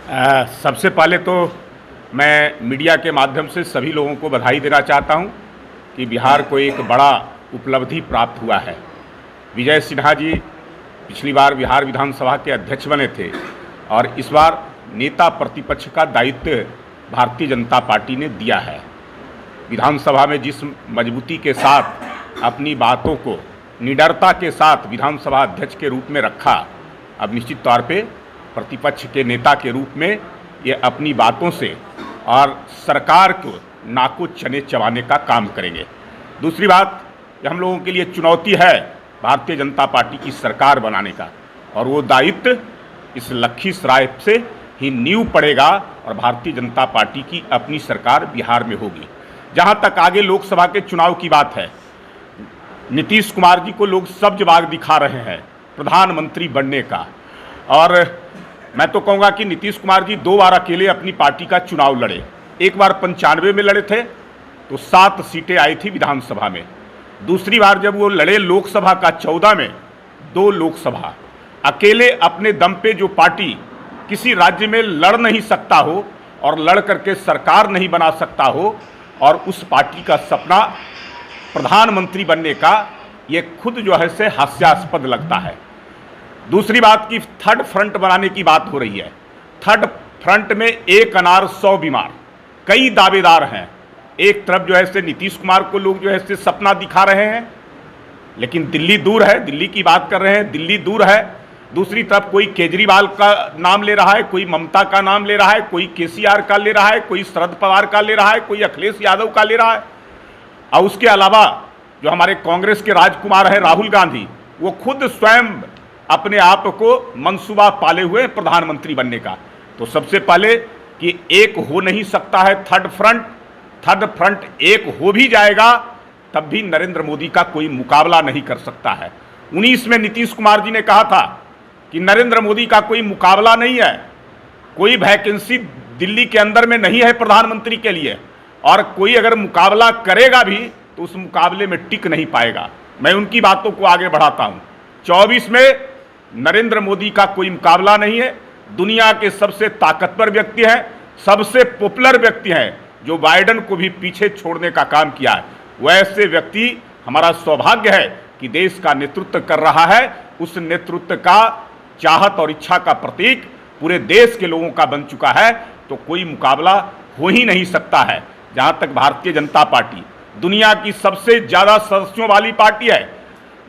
सबसे पहले तो मैं मीडिया के माध्यम से सभी लोगों को बधाई देना चाहता हूं कि बिहार को एक बड़ा उपलब्धि प्राप्त हुआ है। विजय सिन्हा जी पिछली बार बिहार विधानसभा के अध्यक्ष बने थे और इस बार नेता प्रतिपक्ष का दायित्व भारतीय जनता पार्टी ने दिया है। विधानसभा में जिस मजबूती के साथ अपनी बातों को निडरता के साथ विधानसभा अध्यक्ष के रूप में रखा, अब निश्चित तौर पे प्रतिपक्ष के नेता के रूप में ये अपनी बातों से और सरकार को नाको चने चबाने का काम करेंगे। दूसरी बात, ये हम लोगों के लिए चुनौती है भारतीय जनता पार्टी की सरकार बनाने का, और वो दायित्व इस लखीसराय से ही नींव पड़ेगा और भारतीय जनता पार्टी की अपनी सरकार बिहार में होगी। जहाँ तक आगे लोकसभा के चुनाव की बात है, नीतीश कुमार जी को लोग सब्ज बाग दिखा रहे हैं प्रधानमंत्री बनने का, और मैं तो कहूँगा कि नीतीश कुमार जी 2 बार अकेले अपनी पार्टी का चुनाव लड़े। एक बार 95 में लड़े थे तो 7 सीटें आई थी विधानसभा में। दूसरी बार जब वो लड़े लोकसभा का 14 में 2 लोकसभा, अकेले अपने दम पे जो पार्टी किसी राज्य में लड़ नहीं सकता हो और लड़ करके सरकार नहीं बना सकता हो, और उस पार्टी का सपना प्रधानमंत्री बनने का, ये खुद जो है से हास्यास्पद लगता है। दूसरी बात की थर्ड फ्रंट बनाने की बात हो रही है। थर्ड फ्रंट में एक अनार 100 बीमार, कई दावेदार हैं। एक तरफ जो है से नीतीश कुमार को लोग जो है से सपना दिखा रहे हैं, लेकिन दिल्ली दूर है, दिल्ली की बात कर रहे हैं, दिल्ली दूर है। दूसरी तरफ कोई केजरीवाल का नाम ले रहा है, कोई ममता का नाम ले रहा है, कोई केसीआर का ले रहा है, कोई शरद पवार का ले रहा है, कोई अखिलेश यादव का ले रहा है। और उसके अलावा जो हमारे कांग्रेस के राजकुमार हैं राहुल गांधी, वो खुद स्वयं अपने आप को मंसूबा पाले हुए प्रधानमंत्री बनने का। तो सबसे पहले कि एक हो नहीं सकता है थर्ड फ्रंट एक हो भी जाएगा तब भी नरेंद्र मोदी का कोई मुकाबला नहीं कर सकता है। 19 में नीतीश कुमार जी ने कहा था कि नरेंद्र मोदी का कोई मुकाबला नहीं है, कोई वैकेंसी दिल्ली के अंदर में नहीं है प्रधानमंत्री के लिए, और कोई अगर मुकाबला करेगा भी तो उस मुकाबले में टिक नहीं पाएगा। मैं उनकी बातों को आगे बढ़ाता हूं। 24 में नरेंद्र मोदी का कोई मुकाबला नहीं है। दुनिया के सबसे ताकतवर व्यक्ति हैं, सबसे पॉपुलर व्यक्ति हैं, जो बाइडेन को भी पीछे छोड़ने का काम किया है। वैसे व्यक्ति हमारा सौभाग्य है कि देश का नेतृत्व कर रहा है। उस नेतृत्व का चाहत और इच्छा का प्रतीक पूरे देश के लोगों का बन चुका है, तो कोई मुकाबला हो ही नहीं सकता है। जहां तक भारतीय जनता पार्टी दुनिया की सबसे ज्यादा सदस्यों वाली पार्टी है,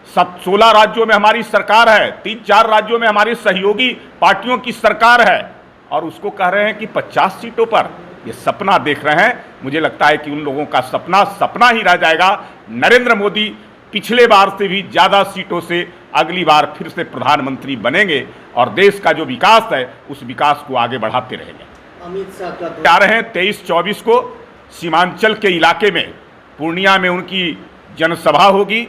16 राज्यों में हमारी सरकार है, 3-4 राज्यों में हमारी सहयोगी पार्टियों की सरकार है, और उसको कह रहे हैं कि 50 सीटों पर ये सपना देख रहे हैं। मुझे लगता है कि उन लोगों का सपना ही रह जाएगा। नरेंद्र मोदी पिछले बार से भी ज़्यादा सीटों से अगली बार फिर से प्रधानमंत्री बनेंगे और देश का जो विकास है उस विकास को आगे बढ़ाते रहेंगे। अमित शाह का जा रहे हैं 23-24 को सीमांचल के इलाके में, पूर्णिया में उनकी जनसभा होगी,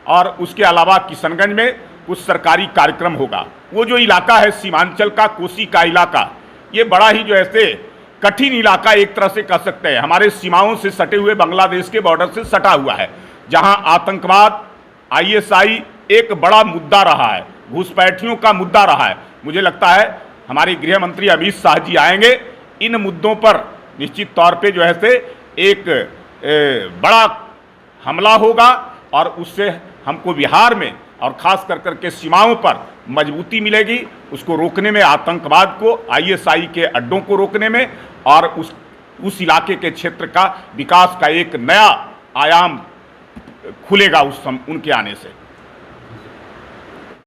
और उसके अलावा किशनगंज में कुछ सरकारी कार्यक्रम होगा। वो जो इलाका है सीमांचल का, कोसी का इलाका, ये बड़ा ही जो ऐसे कठिन इलाका एक तरह से कह सकते हैं, हमारे सीमाओं से सटे हुए बांग्लादेश के बॉर्डर से सटा हुआ है, जहां आतंकवाद, ISI एक बड़ा मुद्दा रहा है, घुसपैठियों का मुद्दा रहा है। मुझे लगता है हमारे गृह मंत्री अमित शाह जी आएंगे, इन मुद्दों पर निश्चित तौर पे जो है से एक बड़ा हमला होगा, और उससे हमको बिहार में और खास कर करके सीमाओं पर मजबूती मिलेगी, उसको रोकने में, आतंकवाद को, ISI के अड्डों को रोकने में, और उस इलाके के क्षेत्र का विकास का एक नया आयाम खुलेगा उनके आने से।